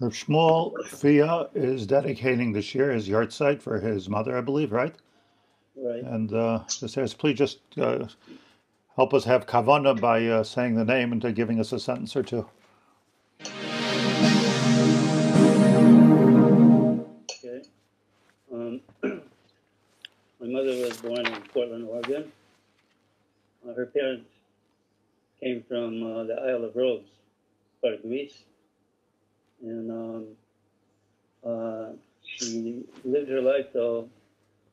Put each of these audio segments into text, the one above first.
Herb Shmuel Fia is dedicating this year his yahrzeit for his mother, I believe, right? Right. And just says, please just help us have kavana by saying the name and giving us a sentence or two. Okay. My mother was born in Portland, Oregon. Her parents came from the Isle of Rhodes, part of Greece, and she lived her life though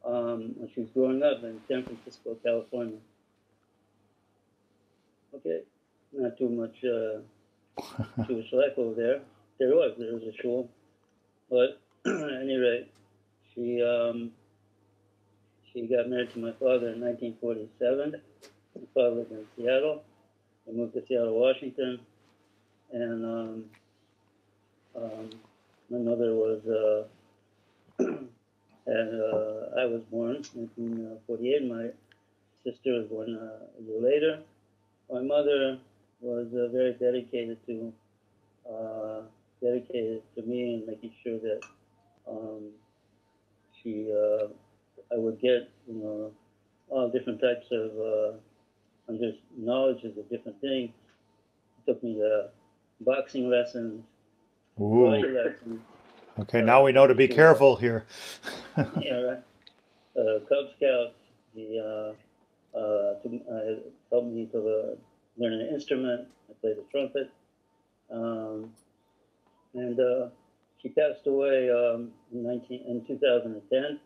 when she was growing up in San Francisco, California. Okay, not too much Jewish life over there. There was a shul, but at any rate, she she got married to my father in 1947. My father lived in Seattle. I moved to Seattle, Washington, and my mother was, and I was born in 1948. My sister was born a year later. My mother was very dedicated to me and making sure that she, I would get, all different types of knowledges of different things. She took me to boxing lessons, karate lessons. Okay, now we know to be careful here. Yeah, right. Cub Scouts. Helped me to learn an instrument. I played the trumpet. And she passed away in 2010.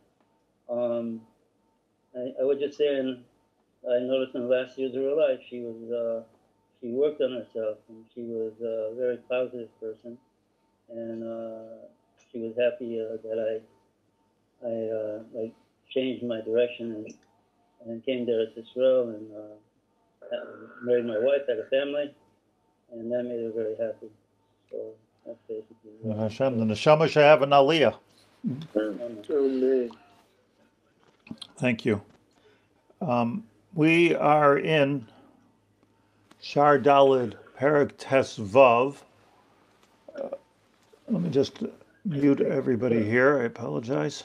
I would just say, and I noticed in the last years of her life, she worked on herself, and she was a very positive person, and she was happy that I changed my direction and came to Israel and married my wife, had a family, and that made her very happy. So that's basically. Hashem, the neshama should have an aliyah. Thank you. We are in Shar Dalid Perek Tes Vav. Let me just mute everybody here. I apologize.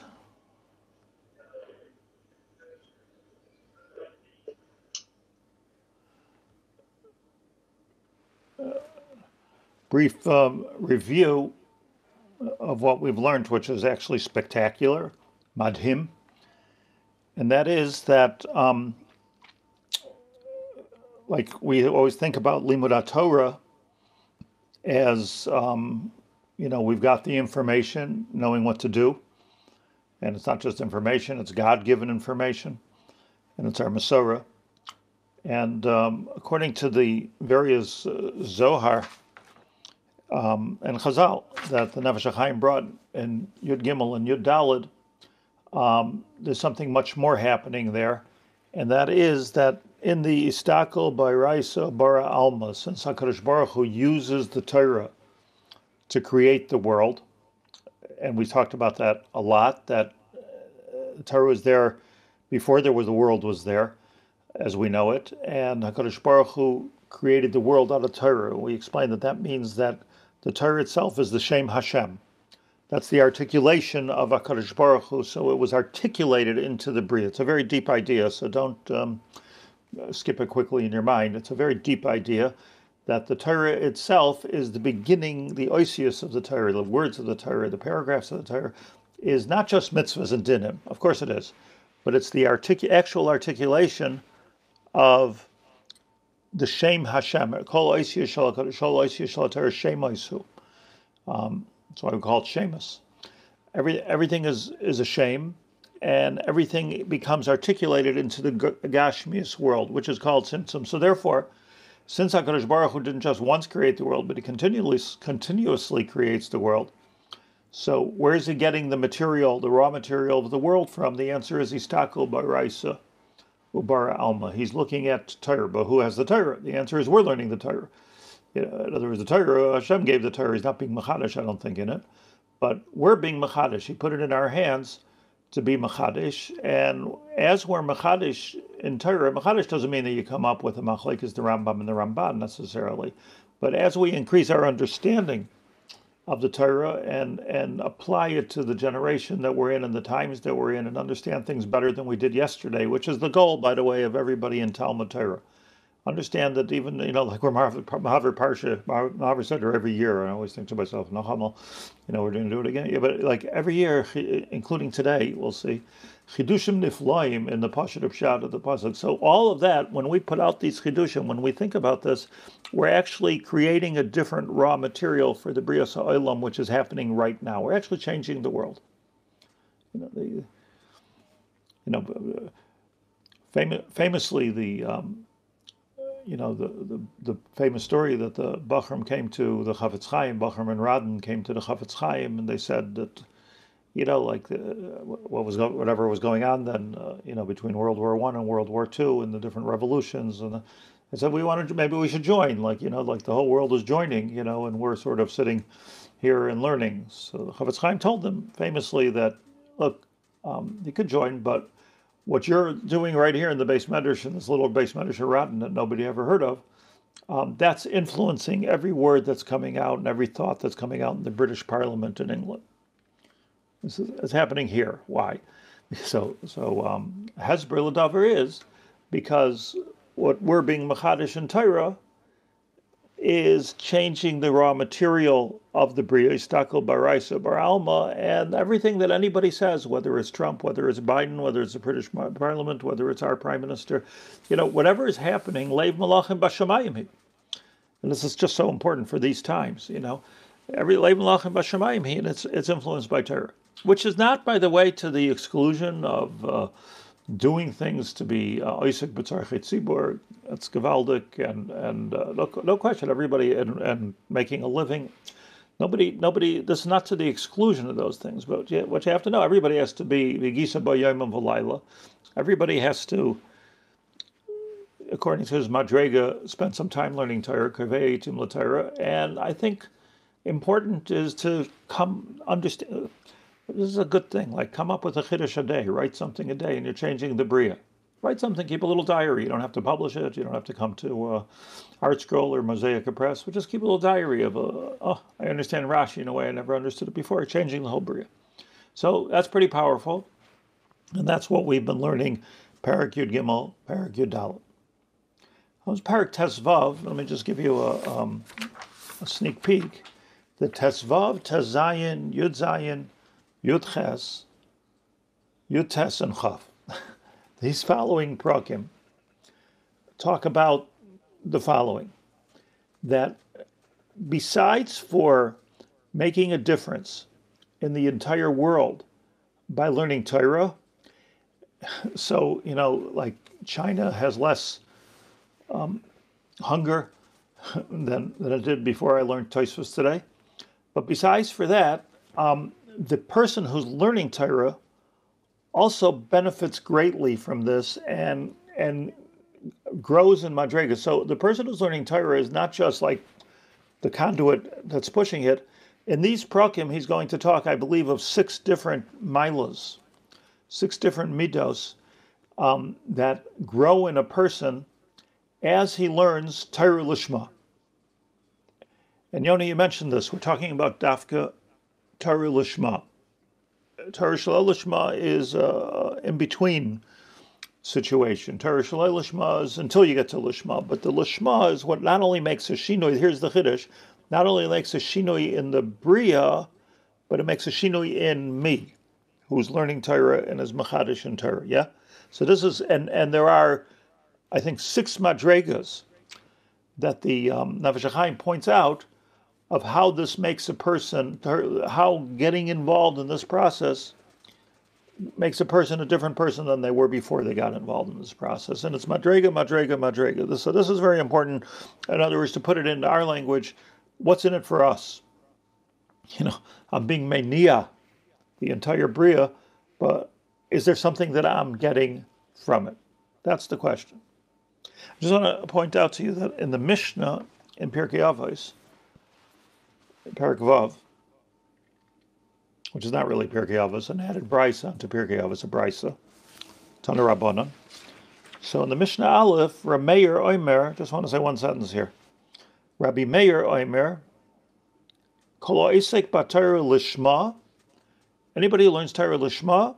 Brief review of what we've learned, which is actually spectacular, madhim, and that is that, like we always think about Limud Torah as, we've got the information, knowing what to do, and it's not just information; it's God-given information, and it's our Masorah. And according to the various Zohar and Chazal that the Nefesh HaChaim brought in Yud Gimel and Yud Daled, there's something much more happening there, and that is that in the Istakel Ba'iraisa Bara Alma, since HaKadosh Baruch Hu uses the Torah to create the world, and we talked about that a lot, that the Torah was there before the world was there, as we know it, and HaKadosh Baruch Hu created the world out of Torah. We explained that means that the Torah itself is the Shem Hashem. That's the articulation of HaKadosh Baruch Hu, so it was articulated into the Bria. It's a very deep idea, so don't skip it quickly in your mind. It's a very deep idea that the Torah itself is the beginning, the oisius of the Torah, the words of the Torah, the paragraphs of the Torah, is not just mitzvahs and dinim. Of course it is, but it's the actual articulation of the Shem Hashem. Kol oisius shel oisius shel Torah Shem oisu. That's why we call it Shemus. Everything is a shame, and everything becomes articulated into the Gashmius world, which is called Tzimtzum. So therefore, since HaKadosh Baruch Hu didn't just once create the world, but he continuously creates the world, so where is he getting the material, the raw material of the world from? The answer is Istakel Ba'iraisa Ubara Alma. He's looking at Torah, but who has the Torah? The answer is we're learning the Torah. In other words, the Torah, Hashem gave the Torah. He's not being Machadish, I don't think, in it. But we're being Machadish. He put it in our hands to be Machadish. And as we're Machadish in Torah, Machadish doesn't mean that you come up with a Machlekes the Rambam and the Ramban necessarily. But as we increase our understanding of the Torah and apply it to the generation that we're in and the times that we're in and understand things better than we did yesterday, which is the goal, by the way, of everybody in Talmud Torah. Understand that even, like we're Mahaver Parsha, Mahaver Seder every year, I always think to myself, no Hamel, we're going to do it again. Yeah, but like every year, including today, we'll see, Chidushim Niflaim in the Pashat of Pshat of the Pasuk. So all of that, when we put out these Chidushim, when we think about this, we're actually creating a different raw material for the Brias HaOlam, which is happening right now. We're actually changing the world. Famously, the famous story that the Bachram came to the Chafetz Chaim, Bachram and Radin came to the Chafetz Chaim, and they said that, whatever was going on then, between World War I and World War II and the different revolutions, and they said maybe we should join, like the whole world is joining, and we're sort of sitting here and learning. So the Chafetz Chaim told them famously that, look, you could join, but what you're doing right here in the Beis Medrash, in this little Beis Medrash Radin that nobody ever heard of, that's influencing every word that's coming out and every thought that's coming out in the British Parliament in England. This is happening here. Why? So Hezbollah Davar is because what we're being Machadish in Torah is changing the raw material of the Bria, Istakel, Baraisa, Bar Alma, and everything that anybody says, whether it's Trump, whether it's Biden, whether it's the British Parliament, whether it's our Prime Minister, whatever is happening, Leiv Malachim Bashamayim. And this is just so important for these times, Every Leiv Malachim Bashamayim, and it's influenced by Torah, which is not, by the way, to the exclusion of doing things to be Oisek B'tzarchei Tzibur. That's Gavaldik, and no question, everybody, and making a living. Nobody. This is not to the exclusion of those things, but what you have to know, everybody has to be V'gisa B'yomim V'layla. Everybody has to, according to his Madrega, spend some time learning Torah, Kavei Tim LaTorah, and I think important is to come understand. This is a good thing. Like, come up with a chiddush a day, write something a day, and you're changing the bria. Write something, keep a little diary. You don't have to publish it. You don't have to come to Art Scroll or Mosaic Press. But just keep a little diary of, I understand Rashi in a way I never understood it before, changing the whole bria. So that's pretty powerful. And that's what we've been learning, Parak Yud Gimel, Parak Yud Dalet. That was Parak Tesvav. Let me just give you a sneak peek. The Tesvav, Tezayin, Yud Zayin, Yud Ches, Yud Tes, and Chav. These following prakim talk about the following, that besides for making a difference in the entire world by learning Torah, so, like China has less hunger than it did before I learned Tosfos today. But besides for that, the person who's learning Torah also benefits greatly from this and grows in Madrega. So the person who's learning Torah is not just like the conduit that's pushing it. In these prakim, he's going to talk, I believe, of 6 different milas, 6 different midos that grow in a person as he learns Torah Lishma. And Yoni, you mentioned this. We're talking about Dafka Torah Lishma. Torah Shalei Lishma is in between situation. Torah Shalei Lishma is until you get to Lishma, but the Lishma is what not only makes a shinoi. Here's the chiddush: not only makes a shinoi in the bria, but it makes a shinoi in me, who's learning Torah and is machadish in Torah. Yeah. So this is, and there are, I think, 6 madregas that the Nefesh HaChaim points out of how this makes a person, how getting involved in this process makes a person a different person than they were before they got involved in this process. And it's madrega, madrega, madrega. So this is very important. In other words, to put it into our language, what's in it for us? I'm being mania, the entire bria, but is there something that I'm getting from it? That's the question. I just want to point out to you that in the Mishnah, in Pirkei Avos, Parak Vav, which is not really Pirkei Avos, an added brisa to Pirkei Avos, a brisa, Tana Rabbanan. So in the Mishnah Aleph, Rabbi Meir Omer, just want to say one sentence here. Rabbi Meir Omer, Kol ha'isek b'Torah lishma. Anybody who learns Torah lishma,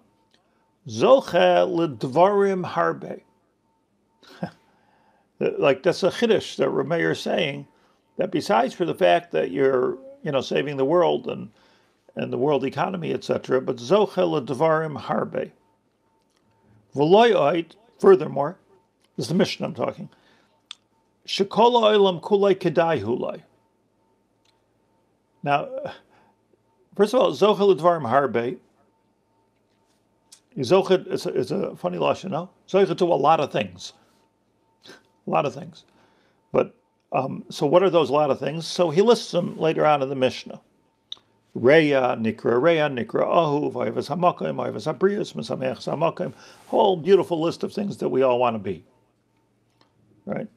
zoche l'dvarim harbe. Like that's a chiddush that Rameir is saying, that besides for the fact that you're, saving the world and the world economy, etc., but zoche l'dvarim harbe. V'loy oid, furthermore, this is the Mishnah I'm talking, shekol ha'olam kulei kedai hulai. Now, first of all, zoche l'dvarim harbe, zoche is a funny lashon, no? Zoche to a lot of things. A lot of things. But, so what are those lot of things? So he lists them later on in the Mishnah. Reya, Nikra Ahu, Vayvas Hamakim, Vayvas Habrius, Mesamech Hamakim. Whole beautiful list of things that we all want to be. Right?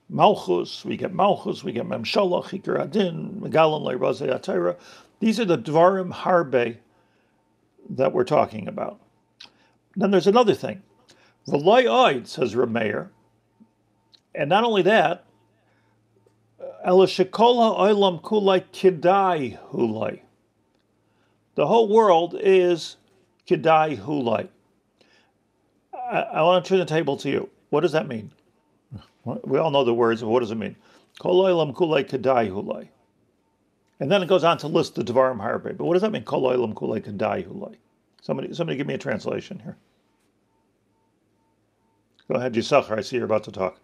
Malchus, we get Memshalach, Hikar Adin, Megalan, Leirazei Atira. These are the Dvarim Harbe that we're talking about. Then there's another thing. V'loy oid, says Rameir. And not only that, Ela shekol ha'olam kulai kidai hulai. The whole world is kidai hulai. I want to turn the table to you. What does that mean? We all know the words, but what does it mean? Kol ha'olam kulai kidai hulai. And then it goes on to list the Dvarim Harbe. But what does that mean? Kol ha'olam kulai kidai hulai. Somebody give me a translation here. Go ahead, Yisachar. I see you're about to talk.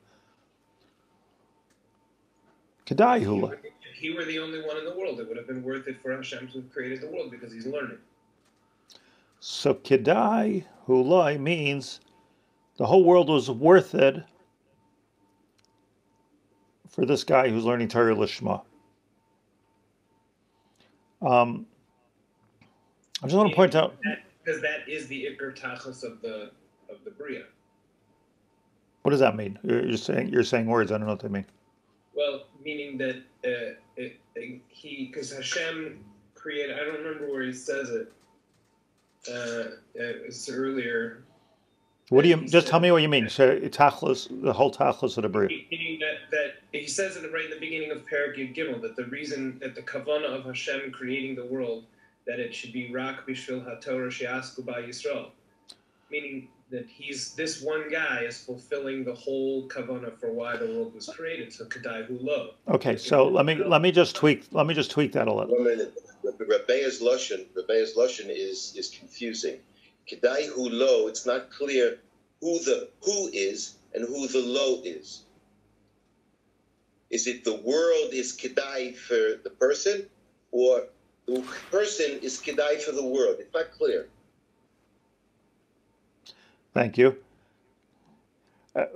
Kedai hula. If he were the only one in the world, it would have been worth it for Hashem to have created the world because he's learning. So kedai hula means the whole world was worth it for this guy who's learning Torah Lishma. I just want to point out because that is the Iker Tachlis of the Bria. What does that mean? You're saying words. I don't know what they mean. Well, meaning that because Hashem created, I don't remember where he says it. It's earlier. What do you just tell me what you mean? Tachlis, the whole Tachlis of the Bria. Meaning that he says it right in the beginning of Perek Yud Gimel that the reason that the kavanah of Hashem creating the world that it should be rak bishvil haTorah she'asku ba Yisrael, meaning that this one guy is fulfilling the whole kavanah for why the world was created. So kedai hu lo. Okay, so let me just tweak that a little. 1 minute. Rebbe's lashon is confusing. Kedai hu lo. It's not clear who the who is and who the lo is. Is it the world is kedai for the person, or the person is kedai for the world? It's not clear. Thank you.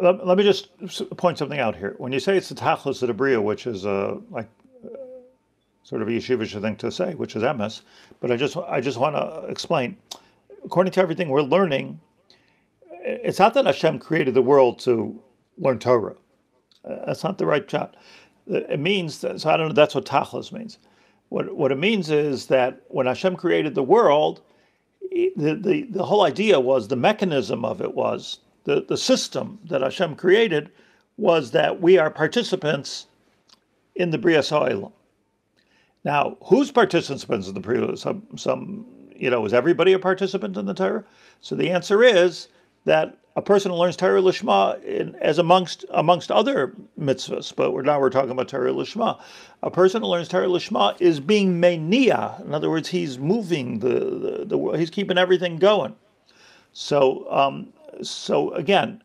Let me just point something out here. When you say it's the Tachlis of the Bria, which is sort of a yeshivish thing to say, which is emes, but I just want to explain. According to everything we're learning, it's not that Hashem created the world to learn Torah. That's not the right shot. It means that, so I don't know. That's what Tachlis means. What it means is that when Hashem created the world, the whole idea was, the mechanism of it was, the system that Hashem created was that we are participants in the Bria Ha'olam. Now, who's participants in the Bria? Is everybody a participant in the Torah? So the answer is that a person who learns Torah Lishma as amongst other mitzvahs, but we're talking about Torah Lishma. A person who learns Torah Lishma is being meniah. In other words, he's moving the world. He's keeping everything going. So again,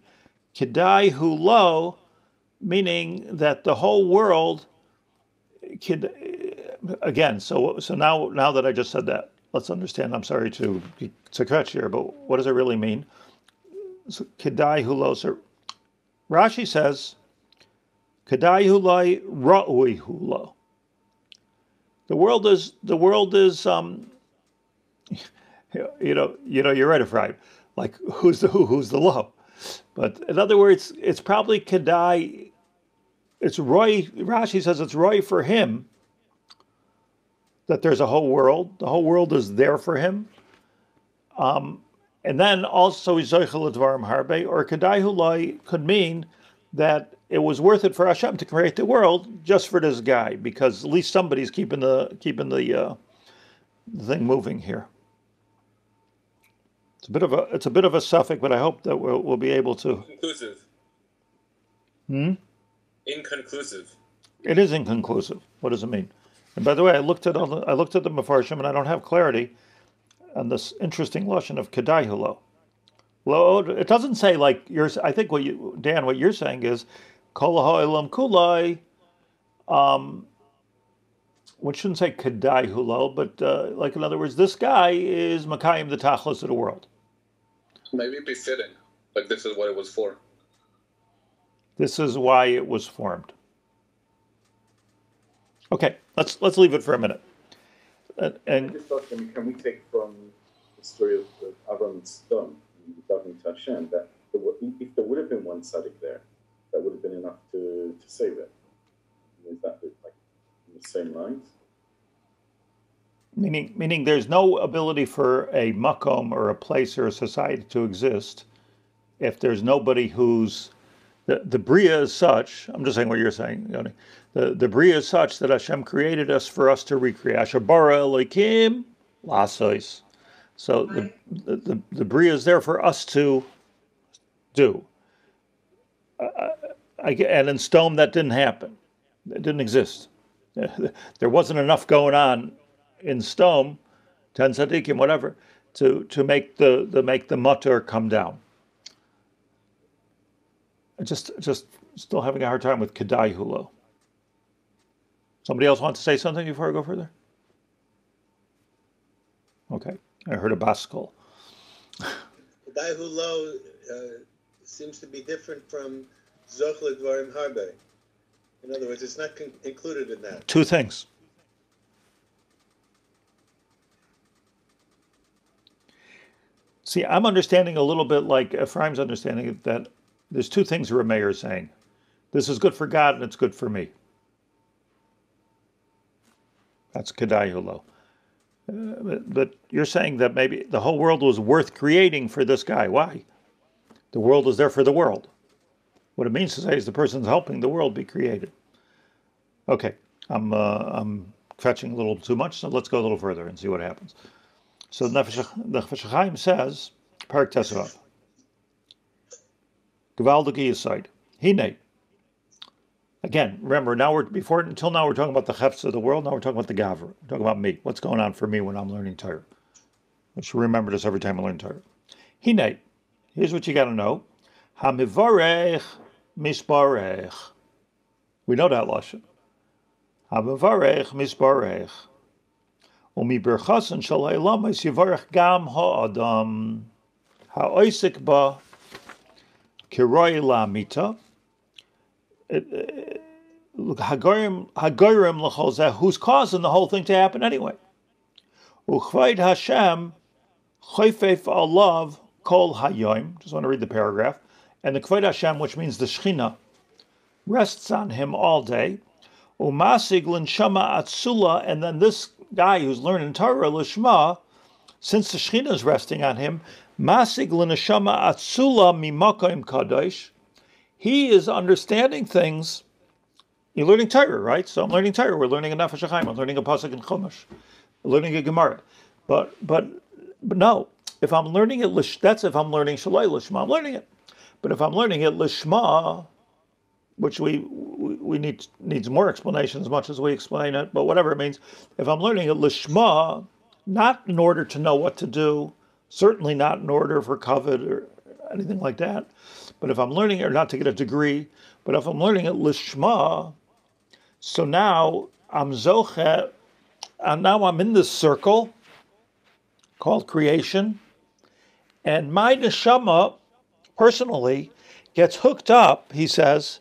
kedai hu lo, meaning that the whole world. Again, so now that I just said that, let's understand. I'm sorry to catch here, but what does it really mean? So, kedai hu lo. So Rashi says, kedai hu lo ra'ui hu lo. The world is you're right, Ephraim. Like who's the lo? But in other words, it's probably kedai. It's roy. Rashi says it's roy for him that there's a whole world. The whole world is there for him. And then also Zoichel Dvarim Harbe, or Kedai Hulai could mean that it was worth it for Hashem to create the world just for this guy, because at least somebody's keeping the thing moving here. It's a bit of a suffix, but I hope that we'll be able to. Inconclusive. Inconclusive. It is inconclusive. What does it mean? And by the way, I looked at the Mefarshim, and I don't have clarity on this interesting lashon of kedai hulo. Well, it doesn't say like yours. I think what you're saying is kol ha'olam kulai. Which shouldn't say kedai hulo, but like in other words, this guy is makayim the tachlis of the world. Maybe befitting. Like this is what it was for. This is why it was formed. Okay, let's leave it for a minute. I just thought, can we take from the story of Avram and Sodom, talking to Hashem, that if there would have been one tzaddik there, that would have been enough to save it? Is that like in the same lines? Meaning there's no ability for a makom or a place or a society to exist if there's nobody who's the bria is such. I'm just saying what you're saying, Yoni. The bria is such that Hashem created us for us to recreate. Asher bara Elokim lasos. So the bria is there for us to do. And in Stone that didn't happen. It didn't exist. There wasn't enough going on in Stone, 10 tzaddikim, whatever, to make the mutter come down. Just still having a hard time with kedai hulo. Somebody else want to say something before I go further? Okay, I heard a baskol. Kedai hulo seems to be different from zoch ledvarim harbe. In other words, it's not included in that. Two things. See, I'm understanding a little bit like Ephraim's understanding that there's two things Rameir is saying. This is good for God and it's good for me. That's kedai hulo. But you're saying that maybe the whole world was worth creating for this guy. Why? The world is there for the world. What it means to say is the person's helping the world be created. Okay, I'm fetching a little too much, so let's go a little further and see what happens. So the Nefesh Chaim says, Parak Tesav, Gewaldige Yesod, Hine. Again, remember, until now we're talking about the Chefs of the world, now we're talking about the Gavra. We're talking about me. What's going on for me when I'm learning Torah? I should remember this every time I learn Torah. Hine, here's what you got to know. HaMivarech Misbarech. We know that lashon. HaMivarech Misbarech. Umiberchasan shel ha'olamis yivarech gam ha'adam ha'oisik ba kiroi la'amita. Hagorim l'chol zeh, who's causing the whole thing to happen anyway. Uchvaid Hashem choifef alav kol hayom. Just want to read the paragraph. And the Kvoid Hashem, which means the Shechina, rests on him all day. Umasig l'nshama atzula, and then this guy who's learning Torah l'shma, since the Shechina is resting on him, masig l'neshama atzula mimakom kadosh, he is understanding things. You're learning Torah, right? So I'm learning Torah. We're learning a Nefesh Chaim. I'm learning a pasuk in Chumash. We're learning a Gemara. But no, if I'm learning it, that's if I'm learning Shalai Lishma, I'm learning it. But if I'm learning it Lishma, which we needs more explanation as much as we explain it, but whatever it means, if I'm learning it Lishma, not in order to know what to do, certainly not in order for kavod or anything like that, but if I'm learning it, or not to get a degree, but if I'm learning it Lishma, so now I'm Zochet, and now I'm in this circle called creation, and my neshama, personally, gets hooked up, he says,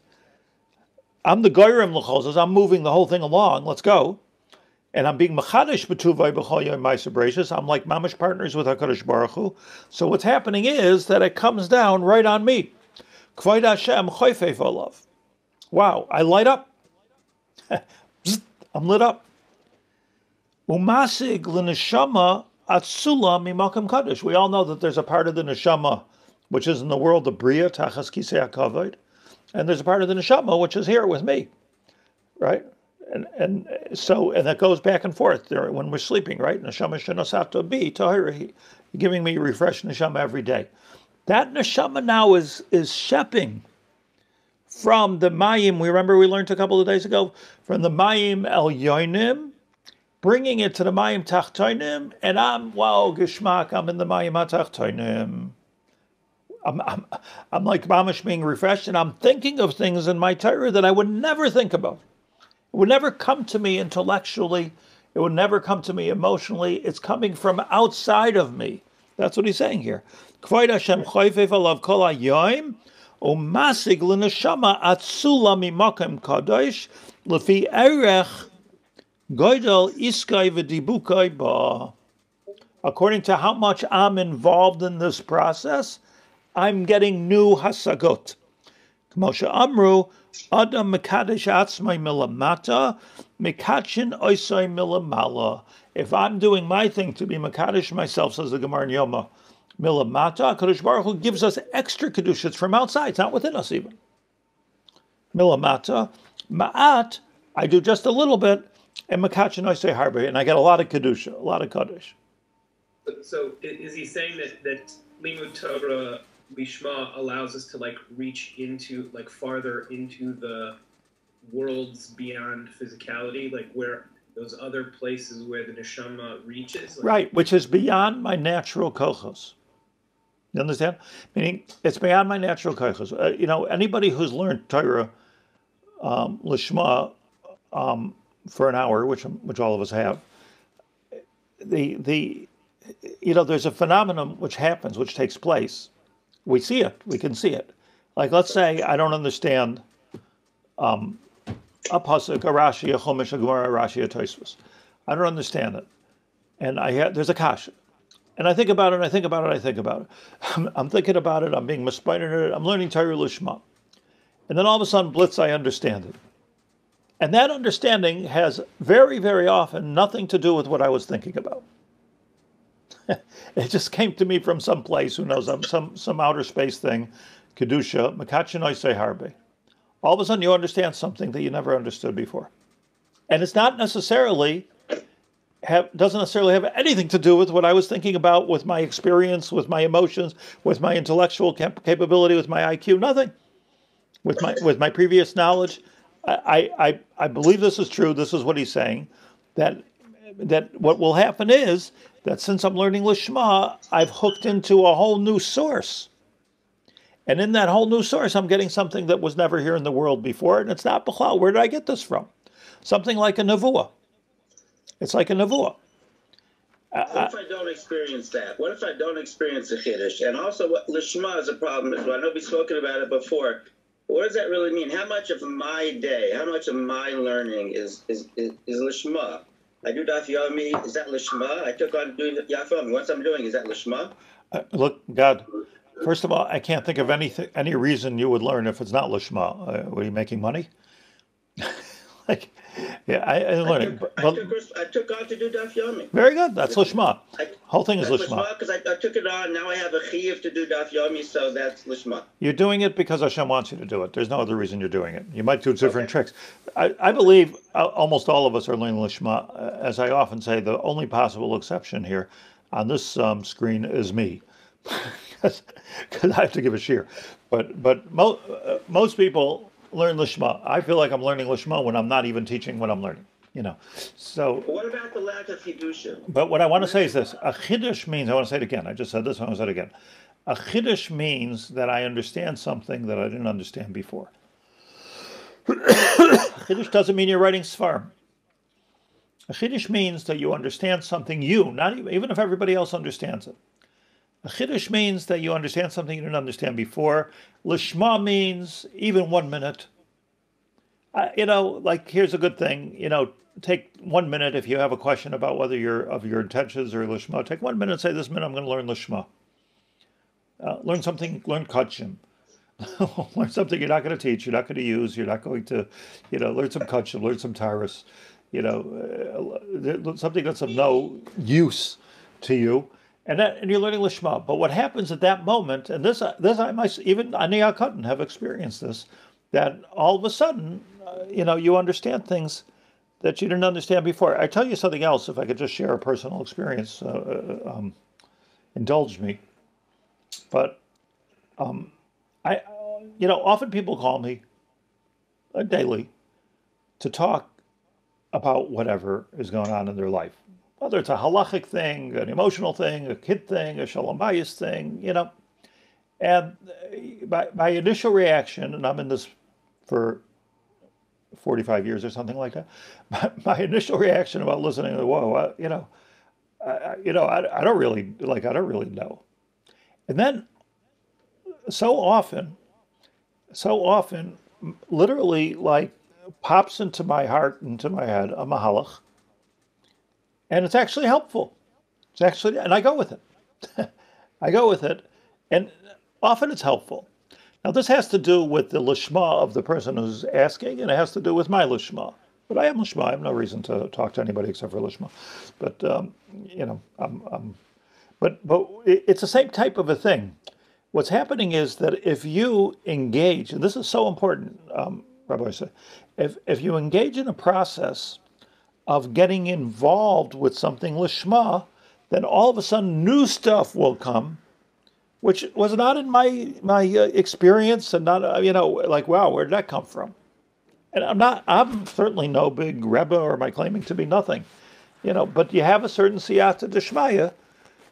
I'm the goyrim l'chol, I'm moving the whole thing along, let's go, and I'm being machadish b'tuvay b'chol yom ma'aser bereishis, I'm like mamish partners with HaKadosh Baruch Hu, so what's happening is that it comes down right on me. Kvoid Hashem choifef olav. Wow, I light up. I'm lit up. Umasig l'neshama atzula mimakam kadosh. We all know that there's a part of the neshama which is in the world of bria tachas kisei hakavod, and there's a part of the neshama which is here with me, right? And that goes back and forth there when we're sleeping, right? Neshama shenasato bi tahira, giving me refreshed neshama every day. That neshama now is shepping from the mayim. We remember we learned a couple of days ago from the mayim el yonim, bringing it to the mayim tachtonim, and I'm geshmak. I'm in the mayim tachtonim. I'm like mamish being refreshed, and I'm thinking of things in my Torah that I would never think about. It would never come to me intellectually. It would never come to me emotionally. It's coming from outside of me. That's what he's saying here. Kvoid Hashem choyfev alav kol hayoim umasig l'neshama atzula mimakom kadosh lefi erech goydel iskai v'dibukai ba. According to how much I'm involved in this process, I'm getting new hasagot. K'moshe Amru, Adam mekadesh atzmai milamata, mekachin oisai milamala. If I'm doing my thing to be mekadesh myself, says the Gemara in Yoma, milamata, HaKadosh Baruch Hu gives us extra kedushas from outside. It's not within us even. Milamata, ma'at, I do just a little bit, and mekachin oisai harbe, and I get a lot of kedusha, a lot of kaddish. So is he saying that Limud Torah Lishma allows us to like reach into like farther into the worlds beyond physicality, like where those other places where the neshama reaches? Like, right, which is beyond my natural kochos. You understand? Meaning, it's beyond my natural kochos. Anybody who's learned Torah Lishma for an hour, which all of us have, there's a phenomenon which happens, which takes place. We see it. We can see it. Like, let's say I don't understand a pasuk, a Rashi, a Chumash, a Gemara, a Rashi, a Tosfos. I don't understand it, and there's a kasha, and I think about it. I think about it. I think about it. I'm thinking about it. I'm being mispined it. I'm learning Torah Lishma, and then all of a sudden, blitz, I understand it, and that understanding has very, very often nothing to do with what I was thinking about. It just came to me from some place, who knows, some outer space thing, kedusha, mekachin oisei harbe. All of a sudden, you understand something that you never understood before, and it's not necessarily doesn't necessarily have anything to do with what I was thinking about, with my experience, with my emotions, with my intellectual capability, with my IQ. Nothing. With my previous knowledge, I believe this is true. This is what he's saying. That what will happen is that since I'm learning Lishma, I've hooked into a whole new source. And in that whole new source, I'm getting something that was never here in the world before, and it's not B'chlal. Where did I get this from? Something like a nevuah. It's like a nevuah. What if I don't experience that? What if I don't experience the Chiddush? And also, what Lishma is a problem as well. I know we've spoken about it before. What does that really mean? How much of my day, how much of my learning is Lishma? I do Daf Yomi. Is that Lishma? I took on doing Daf Yomi. Once I'm doing, is that Lishma? Look, God, first of all, I can't think of any reason you would learn if it's not Lishma. Were you making money? I learned it. I took on to do Daf Yomi. Very good. That's Lishma. Whole thing is Lishma. Because I took it on. Now I have a chiyuv to do Daf Yomi, so that's Lishma. You're doing it because Hashem wants you to do it. There's no other reason you're doing it. You might do different tricks. I believe almost all of us are learning Lishma. As I often say, the only possible exception here on this screen is me, because I have to give a shear. But most people learn Lishma. I feel like I'm learning Lishma when I'm not even teaching what I'm learning. So. What about the lack of Chiddusha? But what I want to say is this: a Chiddush means, I want to say it again. I just said this, I want to say it again. A Chiddush means that I understand something that I didn't understand before. Chiddush doesn't mean you're writing Sfarim. A Chiddush means that you understand something not even if everybody else understands it. A Chiddush means that you understand something you didn't understand before. Lishma means even 1 minute. Here's a good thing. Take 1 minute if you have a question about whether your intentions or Lishma. Take 1 minute and say, this minute I'm going to learn Lishma. Learn something, learn Kachim. Learn something you're not going to teach, you're not going to use, you're not going to, learn some Kachim, learn some Taurus. Something that's of no use to you. And you're learning Lishma. But what happens at that moment, and this I might, even Ani HaKatan have experienced this, that all of a sudden, you understand things that you didn't understand before. I tell you something else, if I could just share a personal experience, indulge me. But often people call me daily to talk about whatever is going on in their life, whether it's a halachic thing, an emotional thing, a kid thing, a shalom bayis thing, And my initial reaction, and I'm in this for 45 years or something like that, my initial reaction about listening to whoa, I don't really know. And then so often, literally like pops into my heart, into my head, a mahalach, and it's actually helpful. And I go with it. And often it's helpful. Now this has to do with the lishma of the person who's asking, and it has to do with my lishma. But I am lishma. I have no reason to talk to anybody except for lishma. But but it's the same type of a thing. What's happening is that if you engage, and this is so important, Rabbi said, if you engage in a process of getting involved with something lishma, then all of a sudden new stuff will come, which was not in my experience, and not like, wow, where did that come from? And I'm certainly no big Rebbe, or am I claiming to be nothing, but you have a certain siyata d'shmaya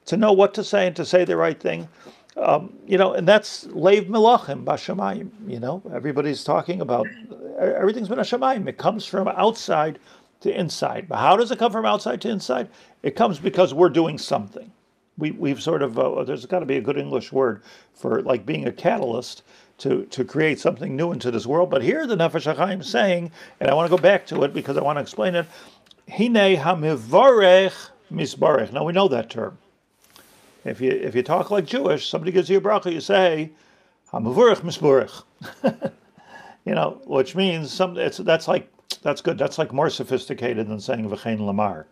to know what to say and to say the right thing. And that's leiv melachim b'shamayim. Everybody's talking about everything's been hashamayim. It comes from outside to inside. But how does it come from outside to inside? It comes because we're doing something. We've sort of there's got to be a good English word for like being a catalyst to create something new into this world. But here the Nefesh HaChaim is saying, and I want to go back to it because I want to explain it. Hine hamivarech misbarech. Now we know that term. If you talk like Jewish, somebody gives you a bracha, you say, "Hamavorech misborech," which means that's good. That's like more sophisticated than saying v'chein lamar.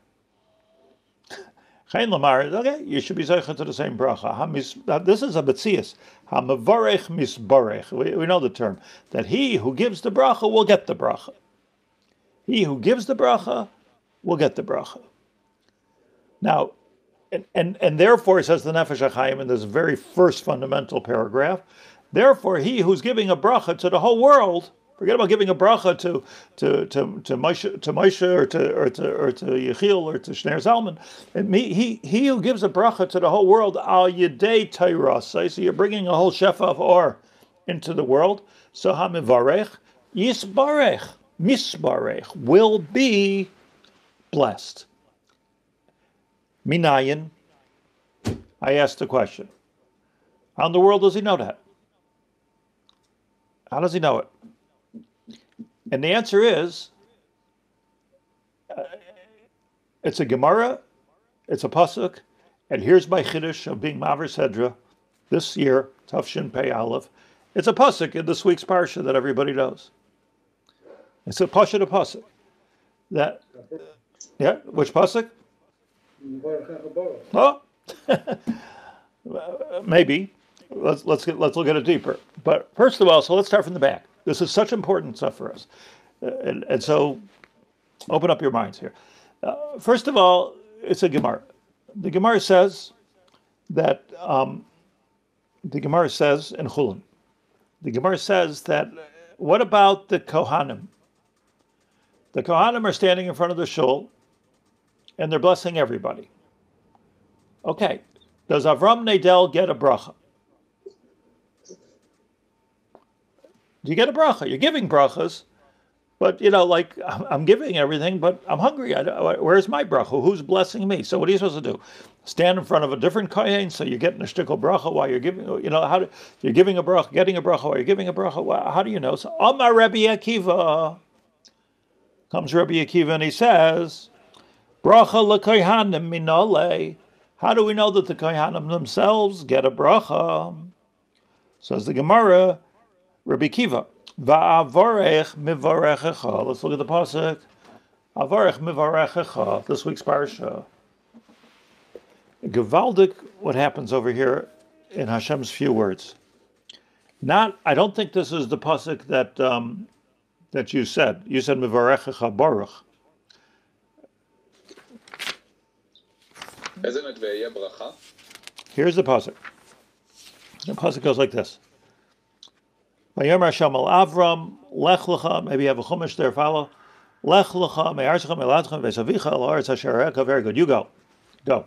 Chein lamar is okay. You should be zeicha to the same bracha. This is a betzias. Hamavorech misborech. We know the term that he who gives the bracha will get the bracha. He who gives the bracha will get the bracha. Now. And therefore, says the Nefesh HaChaim in this very first fundamental paragraph, therefore he who's giving a bracha to the whole world, forget about giving a bracha to Moshe or to Yechiel or to Shner Zalman, he who gives a bracha to the whole world, al yedei Torah, so you're bringing a whole shefa of or into the world, so hamivarech, yisbarech, misbarech, will be blessed. Minayin, I asked the question. How in the world does he know that? How does he know it? And the answer is, it's a Gemara, it's a pasuk, and here's my chiddush of being Maver Sedra this year, Tafshin Pei Aleph. It's a pasuk in this week's parsha that everybody knows. It's a pasuk. That, yeah, which pasuk? Oh, maybe. Let's look at it deeper. But first of all, so let's start from the back. This is such important stuff for us, and so open up your minds here. First of all, it's a Gemara. The Gemara says that the Gemara says in Chulin. The Gemara says that what about the Kohanim? The Kohanim are standing in front of the shul, and they're blessing everybody. Okay, does Avram Nadel get a bracha? Do you get a bracha? You're giving brachas, but like I'm giving everything, but I'm hungry. Where's my bracha? Who's blessing me? So what are you supposed to do? Stand in front of a different kohen, so you're getting a shtickle bracha while you're giving. You're giving a bracha, getting a bracha while you're giving a bracha. How do you know? So Amar Rabbi Akiva, comes Rabbi Akiva and he says, bracha lekohanim minole. How do we know that the kohanim themselves get a bracha? Says the Gemara, Rabbi Akiva, va'avorech mivarechecha. Let's look at the pasuk. Avorech mivarechecha. This week's parsha. Gewaldik, what happens over here in Hashem's few words. I don't think this is the pasuk that you said. You said Mevarechecha Baruch. Isn't it Ve'yeh Bracha? Here's the pasuk. The pasuk goes like this. Vayomer Hashem al Avram, Lech lecha, maybe you have a chumash there, follow. Lech lecha, me'artzecha, me'ladcha, ve'savicha, l'oretz asher arecha. Very good, you go. Go.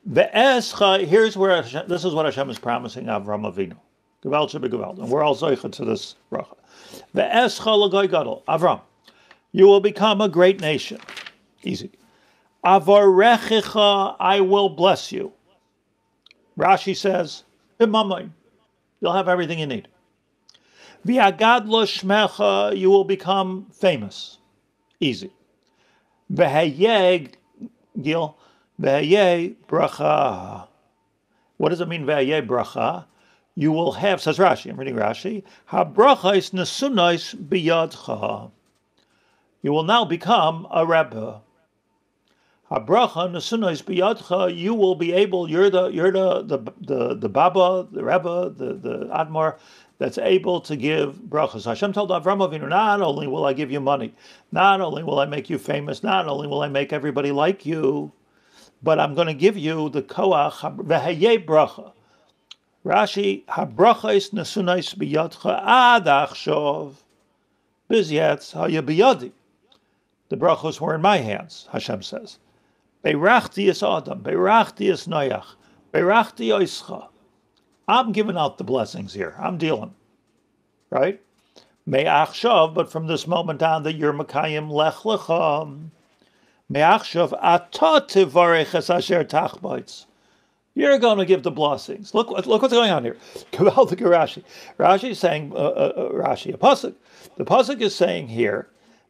Ve'escha, here's where Hashem, this is what Hashem is promising Avram Avinu. Gewalt shebe gewalt. And we're all zoicha to this bracha. Ve'escha l'goy gadol. Avram, you will become a great nation. Easy. Avarechecha, I will bless you. Rashi says, b'mamoin, you'll have everything you need. V'agad lo shmecha, you will become famous. Easy. V'hayeh, Gil, v'hayeh bracha. What does it mean, v'hayeh bracha? You will have, says Rashi, I'm reading Rashi, ha-bracha is nesunais biyadcha. You will now become a rebbe. Ha-bracha nesunais biyadcha, you will be able, you're the Baba, the Rebbe, the Admor, that's able to give brachas. Hashem told Avram Avinu, not only will I give you money, not only will I make you famous, not only will I make everybody like you, but I'm going to give you the koach v'hayeh bracha. Rashi, ha-bracha is nesunais biyadcha ad achshov bizyetz haya biyadi. The brachos were in my hands, Hashem says. Beirachti es Adam, beirachti es Noach, beirachti oischa. I'm giving out the blessings here. I'm dealing. Right? Me'achshav, but from this moment on that you're Mekayim lech lecha. Me'achshav ata tivarech es asher tachbaitz. You're going to give the blessings. Look what's going on here. Rashi. Rashi is saying, Rashi, a pasuk. The pasuk is saying here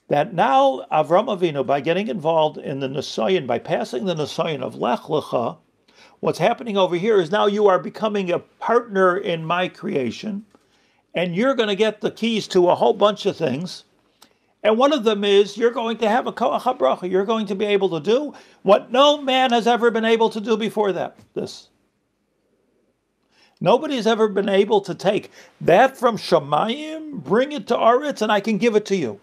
that now Avram Avinu, by getting involved in the Nisayon, by passing the Nisayon of Lech Lecha, what's happening over here is now you are becoming a partner in my creation, and you're going to get the keys to a whole bunch of things. And one of them is you're going to have a koach habracha. You're going to be able to do what no man has ever been able to do before that. This. Nobody's ever been able to take that from Shamayim, bring it to Aretz, and I can give it to you.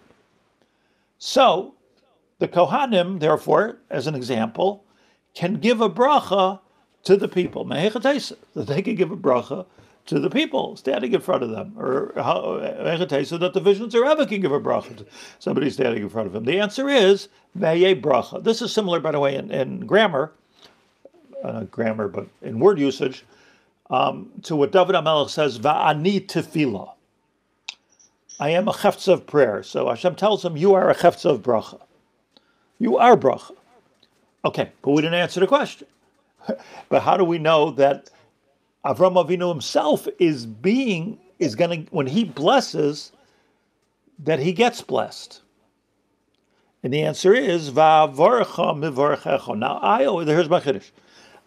So, the Kohanim, therefore, as an example, can give a bracha to the people. Mehechatesa, that they can give a bracha to the people standing in front of them. Or Mehechatesa, that the Visions or Rebbe can give a bracha to somebody standing in front of him. The answer is, Vayeh bracha. This is similar, by the way, in grammar, not grammar, but in word usage, to what David HaMelech says, Va'ani tefillah. I am a chefetz of prayer. So Hashem tells him, you are a chefetz of bracha. You are bracha. Okay, but we didn't answer the question. But how do we know that Avram Avinu himself is going to, when he blesses, that he gets blessed? And the answer is, Va'avarcha mivarchecha. Now, here's my chiddush.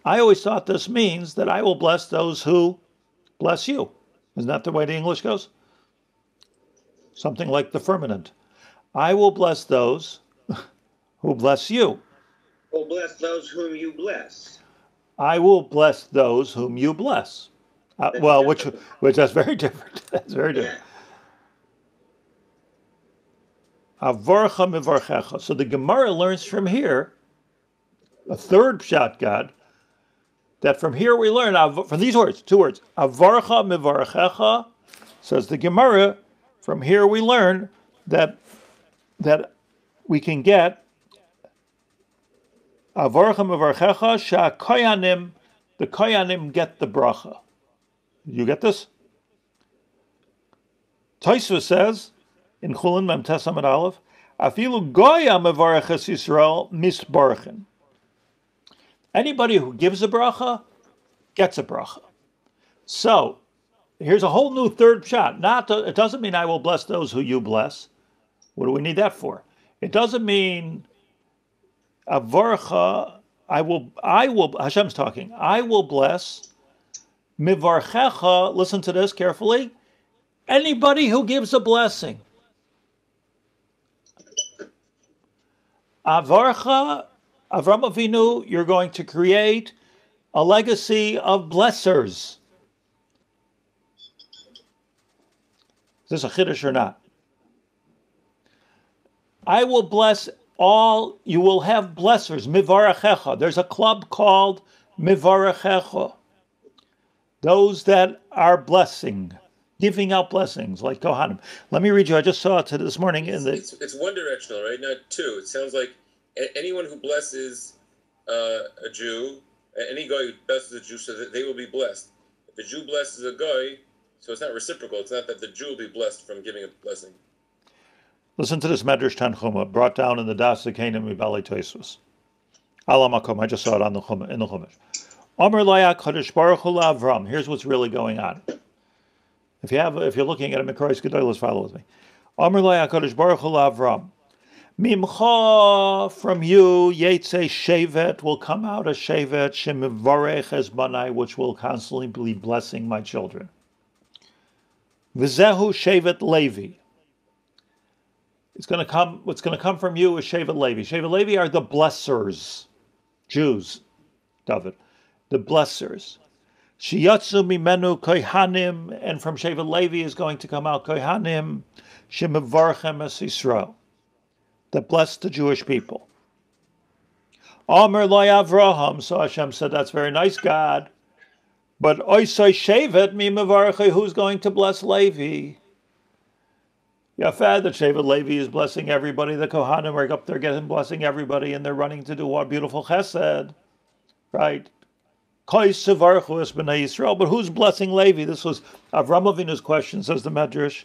I always thought this means that I will bless those who bless you. Isn't that the way the English goes? Something like the firmament. I will bless those who bless you. Will bless those whom you bless. I will bless those whom you bless. Which that's very different. That's very different. Avarcha mivarchecha. So the Gemara learns from here, a third pshat God, that from here we learn, from these words, two words, Avarcha mivarchecha, says the Gemara, from here we learn that we can get Avarcha mevarchecha sha'koyanim, the koyanim get the bracha. You get this? Tosfos says in Chulin Mem Tes Amud Aleph, afilu goya mevareches Yisrael misbarchen. Anybody who gives a bracha gets a bracha. So here's a whole new third shot. It doesn't mean I will bless those who you bless. What do we need that for? It doesn't mean Avarcha, I will, Hashem's talking, I will bless mivarchecha, listen to this carefully, anybody who gives a blessing. Avarcha, Avram Avinu, you're going to create a legacy of blessers. Is this a chiddush or not? I will bless all, you will have blessers, mivarachecha. There's a club called mivarachecha. Those that are blessing, giving out blessings, like Kohanim. Let me read you, I just saw it this morning in the... It's one directional, right? Not two. It sounds like anyone who blesses a Jew, any guy who blesses a Jew, so that they will be blessed. If a Jew blesses a guy, so it's not reciprocal. It's not that the Jew will be blessed from giving a blessing. Listen to this Medrash Tanchuma, brought down in the Das Zakenim Mibali Tosfos. Alamakom, I just saw it in the Chumash. Amar Laya Kadosh Baruch Hu Avram. Here's what's really going on. If you're looking at a Mikoros Gedolos, follow with me. Amar Laya Kadosh Baruch Hu Avram. Mimcha, from you, Yetze Shevet, will come out a Shevet, Shemivarech es Banai, which will constantly be blessing my children. V'zehu Shevet Levi. What's going to come from you is Shevet Levi. Shevet Levi are the blessers, Jews, David, the blessers. Shiyatzu mimenu kohanim, and from Shevet Levi is going to come out kohanim, shemevarchem es Yisrael, that bless the Jewish people. Omer loy Avraham, so Hashem said, that's very nice, God, but oisai Shevet mimevarche, who's going to bless Levi? Yafad, that Shevet Levi is blessing everybody. The Kohanim are up there getting blessing everybody, and they're running to do what beautiful chesed, right? Kois sevarchu es b'nei Yisrael. But who's blessing Levi? This was Avram Avinu's question, says the Medrash.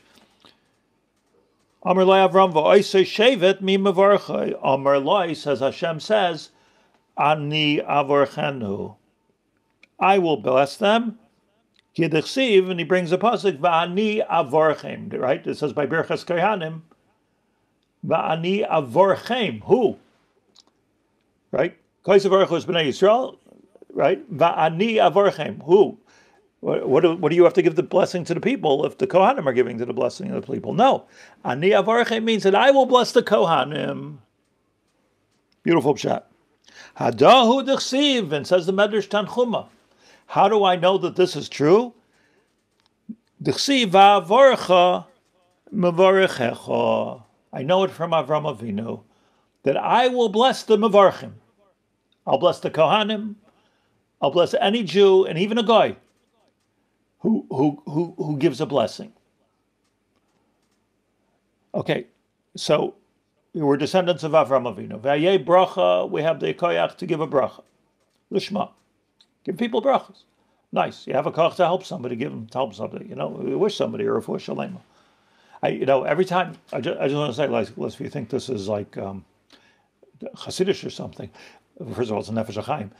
Amar Loi Avram v'oisei Shevet mi mevarchei. Amar Loi, says Hashem says, Ani avorchenu. I will bless them. And he brings a pasuk, Va'ani avorchem, right? It says by Birchas Kohanim, Va'ani avorchem. Who? Right? Kois avorchu es b'nei Yisrael, right? Va'ani avorchem. Who? What do you have to give the blessing to the people if the Kohanim are giving to the blessing of the people? No. Ani avorchem means that I will bless the Kohanim. Beautiful pshat. Hadahu d'chsiv, and says the Medrash Tanchuma. How do I know that this is true? I know it from Avram Avinu that I will bless the Mevarchim. I'll bless the Kohanim. I'll bless any Jew and even a guy who gives a blessing. Okay, so we're descendants of Avram Avinu. V'ayei bracha, we have the koyach to give a bracha. Lishma. Give people brachas. Nice. You have a koch to help somebody, give them to help somebody. Wish somebody or refuah shalema. Every time, I just want to say, like, if you think this is like Hasidish or something, first of all, it's a nefesh hachaim,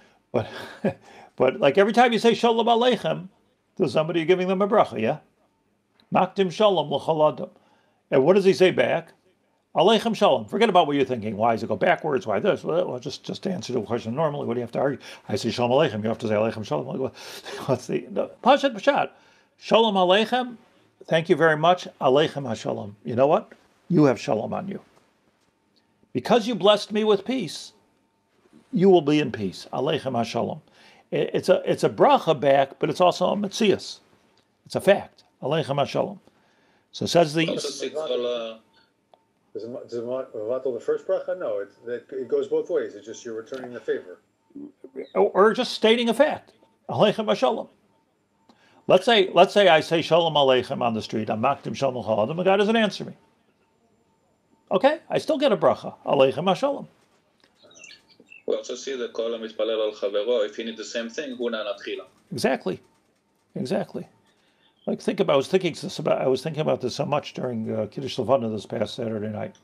but like every time you say shalom aleichem to somebody, you're giving them a bracha, yeah? Maktim shalom l'chol adam. And what does he say back? Aleichem shalom. Forget about what you're thinking. Why does it go backwards? Why this? Well, just to answer the question normally, what do you have to argue? I say shalom aleichem. You have to say aleichem shalom. What's the pashat pshat? Shalom aleichem. Thank you very much. Aleichem hashalom. You know what? You have shalom on you. Because you blessed me with peace, you will be in peace. Aleichem hashalom. It's a bracha back, but it's also a metzias. It's a fact. Aleichem hashalom. So says the. Does it vatal the first bracha? No, it goes both ways. It's just you're returning the favor. Or just stating a fact. Aleichem hashalom. Let's say I say shalom aleichem on the street. I'm maktim shalom l'chol adam. The guy doesn't answer me. Okay, I still get a bracha. Aleichem hashalom. We also see that kol hamitzpalel al chavero, if he needs the same thing, hu na'anat chila. Exactly. Like I was thinking about this so much during Kiddush Levana this past Saturday night.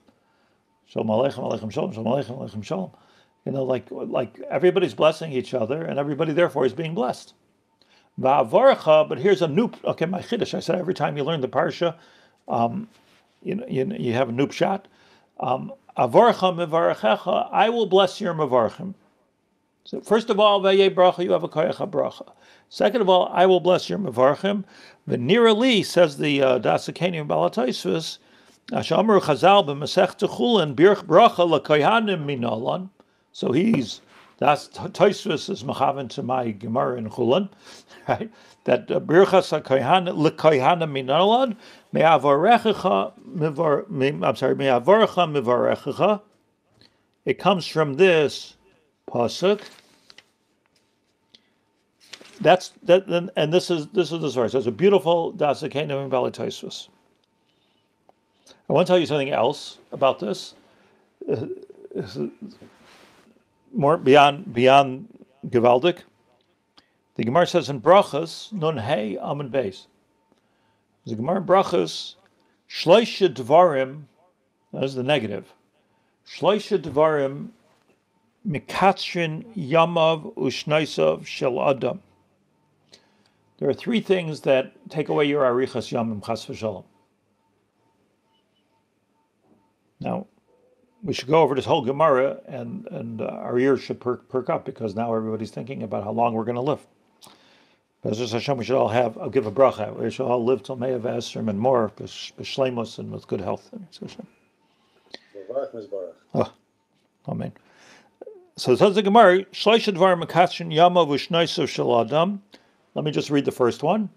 Shalom aleichem, aleichem shalom, shalom aleichem, aleichem shalom. Like everybody's blessing each other, and everybody therefore is being blessed. Va'avarcha, but here's a new. Okay, my chiddush. I said every time you learn the parsha, you have a new pshat. Avarcha mevarechecha, I will bless your mevarchim. So first of all, vayei bracha, you have a koyach bracha. Second of all, I will bless your mevarchim. V'nira li, says the Das Zakenim Balatosfos, Ashamru Chazal b'Masech Chulin birch bracha l'kohanim minalan. So that's Tosfos is mechaven to my Gemara in Chulin, right? That birchas l'kohanim minalan Me'avarechecha mivarechecha. It comes from this pasuk. And this is the source. It's a beautiful Dasakena in Balitaisvus. I want to tell you something else about this. More beyond Givaldic. The Gemara says in Brachas, Nun Hey Amen Beis. The Gemara in Brachas, Shleisha Dvarim, that is the negative. Shleisha Dvarim Mikatshin Yamav Ushnaisav Shel Adam. There are three things that take away your Arichas Yamim Chas v'Shalom. Now, we should go over this whole Gemara, and our ears should perk up, because now everybody's thinking about how long we're going to live. Bezras Hashem, we should all give a bracha. We should all live till May of Esrim and more, b'shleimus and with good health. Oh, amen. So it says the Gemara, Shleisha Dvar Mekatshin Yama V'Shnaisav Shel Adam. Let me just read the first one.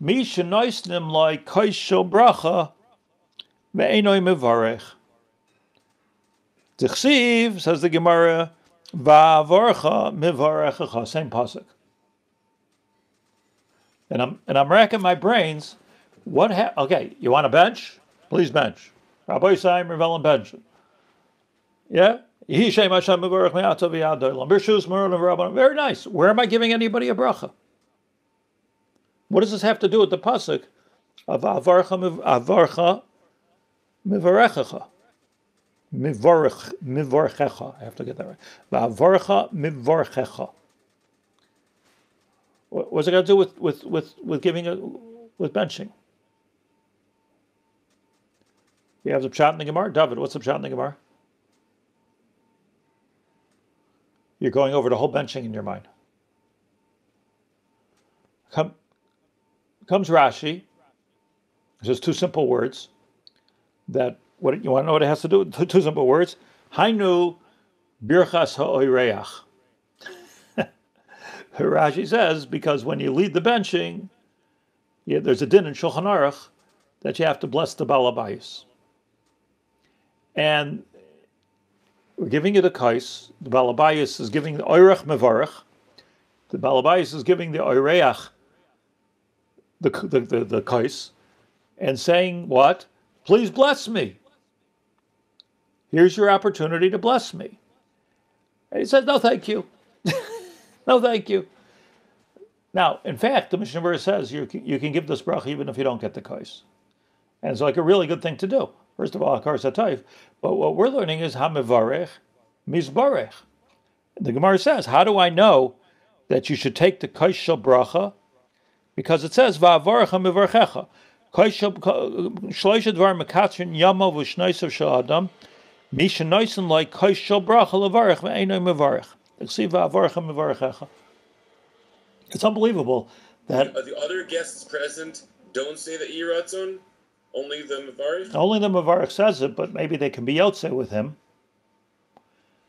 Mi Shenoisnim Lai Kais Shel Bracha Ve'enoi Mevarech. Tichsiv, says the Gemara, Va'avarcha Mivarechecha. Same pasuk. And I'm racking my brains. Okay, you want a bench? Please bench. Rabbi Yisayim Revel bench. Yeah? Very nice. Where am I giving anybody a bracha? What does this have to do with the pasuk of avarcha mivarechecha? Mivarchecha. I have to get that right. Avarcha mivarchecha. What's it got to do with giving with benching? You have the pshat in the Gemara? David, what's the pshat in the Gemara? You're going over the whole benching in your mind. Comes Rashi. There's two simple words. That what you want to know what it has to do with? Two simple words. Hainu birchas ha'oireach. Rashi says, because when you lead the benching, there's a din in Shulchan Aruch that you have to bless the balabayis. And we're giving you the kais. The balabayis is giving the oirech mevarech. The balabayis is giving the oireach the kais, and saying what? Please bless me. Here's your opportunity to bless me. And he says, no, thank you. No, thank you. Now, in fact, the Mishnah Berurah says you can give this bracha even if you don't get the kais. And it's like a really good thing to do. First of all, hakar satayv. But what we're learning is hamivarech mizbarech. The Gemara says, how do I know that you should take the kais shel bracha? Because it says, va'avarech hamivarchecha. Kais shel shloisha dvar mekatzrin yama v'shnaisav shel adam. Misha noisen like kais shel bracha levarech ve'enoi mevarech. It's unbelievable that the other guests present don't say the Iratzon, only the Mavarich? Only the Mavarich says it, but maybe they can be Yotze with him.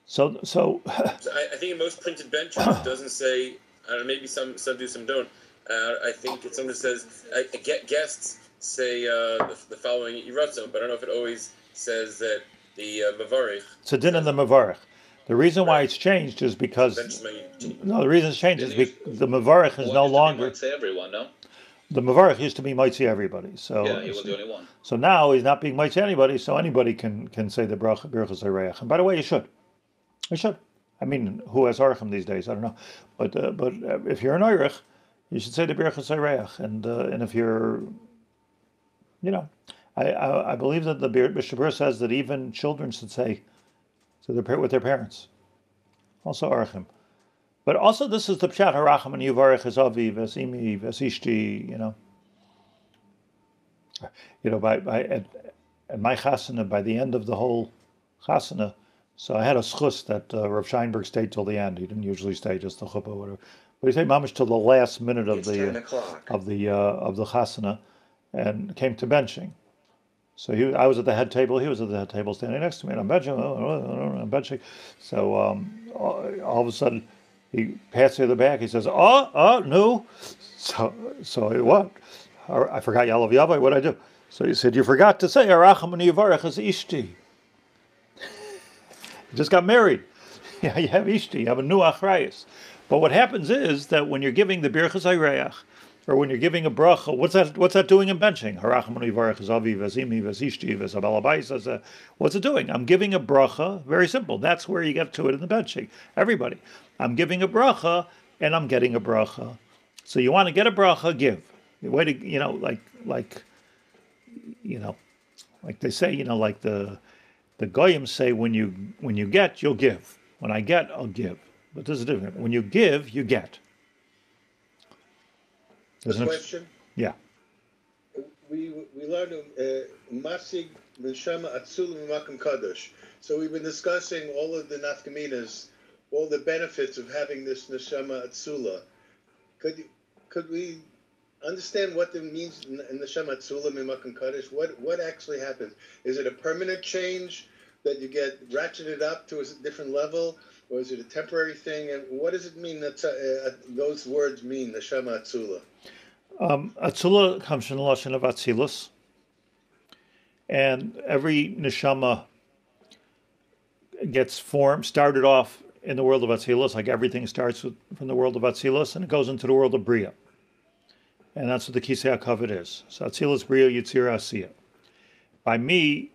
So I think in most printed benches it doesn't say, I don't know, maybe some do, some don't. I think it's something that says, guests say the following Iratzon, but I don't know if it always says that the Mavarich. It's a din in the Mavarich. The reason why it's changed is because the reason it's changed is because the Mavarich is no longer. Say everyone, no. The Mavarich used to be Moitzi everybody, so yeah, he was the only one. So now he's not being Moitzi anybody, so anybody can say the bracha birchas hareach. And by the way, you should. I mean, who has archim these days? I don't know, but if you're an oirich, you should say the birchas hareach, and if you're, I believe that the Mishnah Berurah says that even children should say. So they're with their parents. Also archim. But also this is the pshat haracham and yuvarech es avi vesimi vesishti, at my chasana, by the end of the whole chasana, so I had a schus that Rav Scheinberg stayed till the end. He didn't usually stay, just the chuppah or whatever. But he stayed mamish till the last minute of the chasana, and came to benching. So I was at the head table. He was at the head table, standing next to me, and I'm benching. So all of a sudden, he passed me the back. He says, "Oh, no." So what? I forgot Yalav Yavai. What'd I do? So he said, you forgot to say, Arachamani Yivarech is Ishti. You just got married. Yeah, you have Ishti, you have a new Achrayas. But what happens is that when you're giving the Birchas Hayreach, or when you're giving a bracha, what's that doing in benching? Harachamanu Yivarech is Avi, Vazimi, Vazishti, Vazabalabais. What's it doing? I'm giving a bracha, very simple. That's where you get to it in the benching. Everybody. I'm giving a bracha, and I'm getting a bracha. So you want to get a bracha, give. The way to, like they say, like the Goyim say, when you get, you'll give. When I get, I'll give. But this is different. When you give, you get. A question? Yeah. We learned Masig Neshama Atzula Mimakom Kadosh. So we've been discussing all of the nafkaminas, all the benefits of having this Neshama Atzula. Could we understand what it means Neshama Atzula Mimakom Kadosh? What actually happens? Is it a permanent change that you get ratcheted up to a different level? Or is it a temporary thing? And what does it mean that those words mean, Neshama Atzula? Atzula comes from the Lashon of Atzilus. And every Neshama gets started off in the world of Atzilus, like everything starts from the world of Atzilus, and it goes into the world of Bria. And that's what the Kisei HaKavod is. So Atzilus, Bria, Yitzir, Asiyah. By me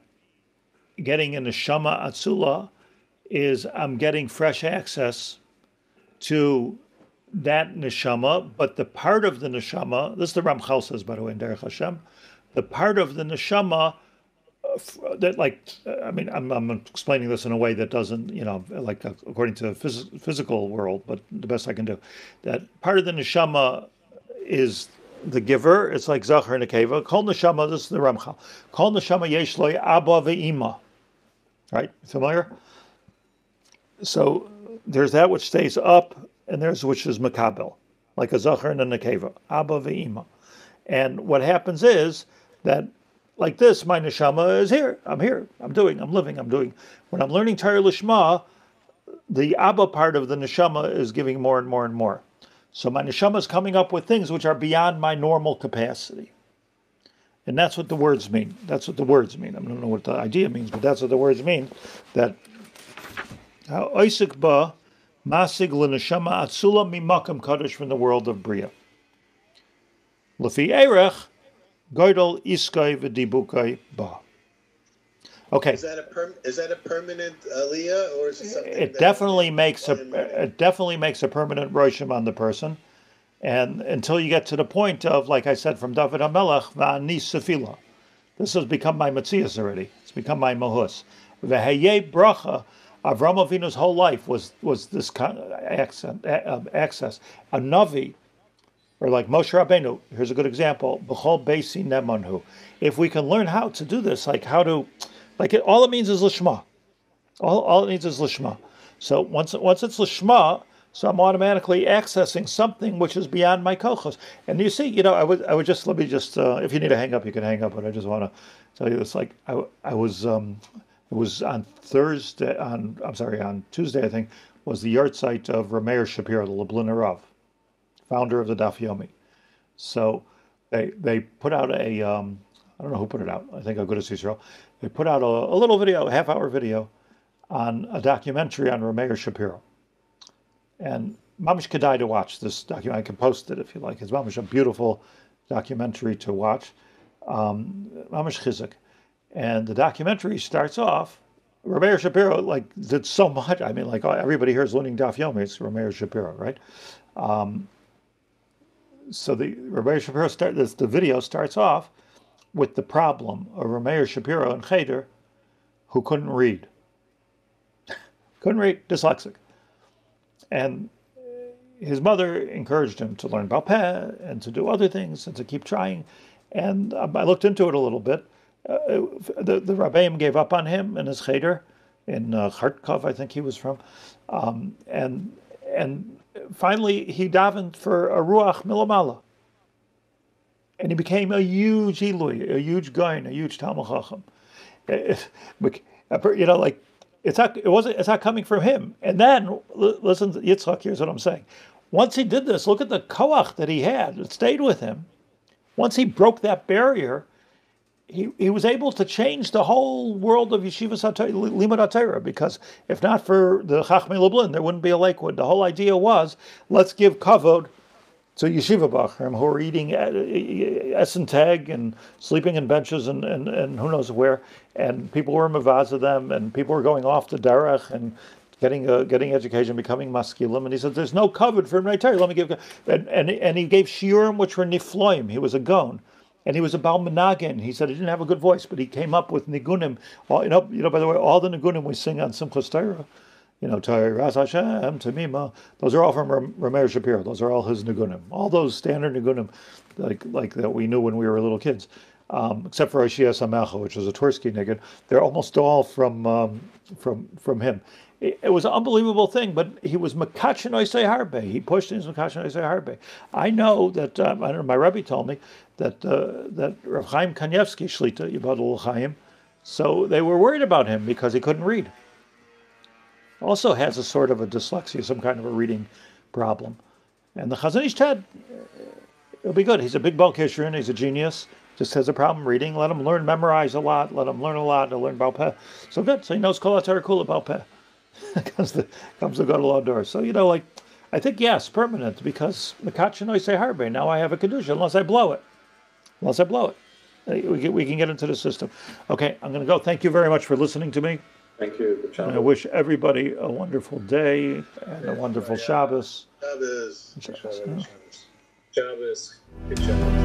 getting a Neshama Atzula, is I'm getting fresh access to that neshama, but the part of the neshama, this is the Ramchal says, by the way, in Derech Hashem, the part of the neshama that, I'm explaining this in a way that doesn't, according to the physical world, but the best I can do. That part of the neshama is the giver. It's like Zachar and Nekeva. Kol neshama, this is the Ramchal. Kol neshama yesh lo abba ve'ima. Right? Familiar? So there's that which stays up, and there's which is makabel, like a zachar and a nekeva, abba ve'ima. And what happens is that, like this, my neshama is here. I'm here. I'm living. When I'm learning Torah Lishma, the abba part of the neshama is giving more and more and more. So my neshama is coming up with things which are beyond my normal capacity. And that's what the words mean. I don't know what the idea means, but that's what the words mean. That Oisik ba masig l'neshama atzula mimakam kadosh from the world of Bria. Lefi erech goydol iskay v'dibukai ba. Okay. Is that a permanent aliyah, or is it something? It definitely makes a permanent roshim on the person, and until you get to the point of, like I said, from David HaMelech va'ani sefila. This has become my matzias already. It's become my mahus. V'heyeh bracha. Avram Avinu's whole life was this kind of access. A Navi, or like Moshe Rabbeinu, here's a good example, B'chol Beisi Nemanhu. If we can learn how to do this, all it means is Lishma. All it needs is Lishma. So once it's Lishma, so I'm automatically accessing something which is beyond my kochos. And you see, I would just, let me just, if you need to hang up, you can hang up, but I just want to tell you this, it was on Tuesday, I think, was the yahrzeit of Rameir Shapiro, the Lubliner Rav, founder of the Daf Yomi. So they put out I don't know who put it out, I think Agudas Yisrael. They put out a little video, a half-hour video, on a documentary on Rameir Shapiro. And mamish kedai to watch this documentary. I can post it if you like. It's mamish a beautiful documentary to watch. Mamish chizuk. And the documentary starts off, Rameir Shapiro did so much. Everybody here is learning Daf Yomi. It's Rameir Shapiro, right? So the Rameir Shapiro the video starts off with the problem of Rameir Shapiro and Cheder, who couldn't read, dyslexic, and his mother encouraged him to learn Baal Peh and to do other things and to keep trying. And I looked into it a little bit. The Rabbeim gave up on him and his cheder in Kharkov, I think he was from, and finally he davened for a ruach milamala, and he became a huge Ilui, a huge Gaon, a huge Talmud Chacham. It's not coming from him. And then listen to Yitzchak. Here's what I'm saying. Once he did this, look at the koach that he had. It stayed with him. Once he broke that barrier, he was able to change the whole world of Yeshiva Limud HaTorah, because if not for the Chachmei Lublin, there wouldn't be a Lakewood. The whole idea was, let's give kavod to Yeshiva Bachrim who are eating Essenteg and sleeping in benches and who knows where, and people were mavaza them, and people were going off the derech and getting education, becoming maskilim. And he said, "There's no kavod for Limud HaTorah. Let me give." And he gave shiurim which were nifloim. He was a gon. And he was a Baal Menagin. He said he didn't have a good voice, but he came up with nigunim. By the way, all the nigunim we sing on Simchas Torah, Torah Hashem, Tamima, those are all from Rameir Shapiro. Those are all his nigunim. All those standard nigunim, like that we knew when we were little kids, except for Ashia Samecha, which is a Twersky nigun. They're almost all from him. It was an unbelievable thing, but he was Makachin Oisei Harbe. He pushed his Makachin Oisei Harbe. I know that, I don't know, my Rebbe told me that Rav Chaim Kanievsky Shlita, Yibadul Chaim, so they were worried about him because he couldn't read. Also has a sort of a dyslexia, some kind of a reading problem. And the Chazon Ish Ted, it'll be good. He's a big Baal Kisrin, he's a genius, just has a problem reading. Let him learn, memorize a lot, let him learn a lot, he'll learn Baal Peh. So good, so he knows Kol HaTorah Kula Baal Peh. comes to Gadol Ador. So, I think, yes, permanent, because Makachin Oisei Harbe, now I have a Kedusha, unless I blow it. We can get into the system. Okay, I'm going to go. Thank you very much for listening to me. Thank you. And I wish everybody a wonderful day and a wonderful Shabbos. Shabbos. Shabbos. Good Shabbos.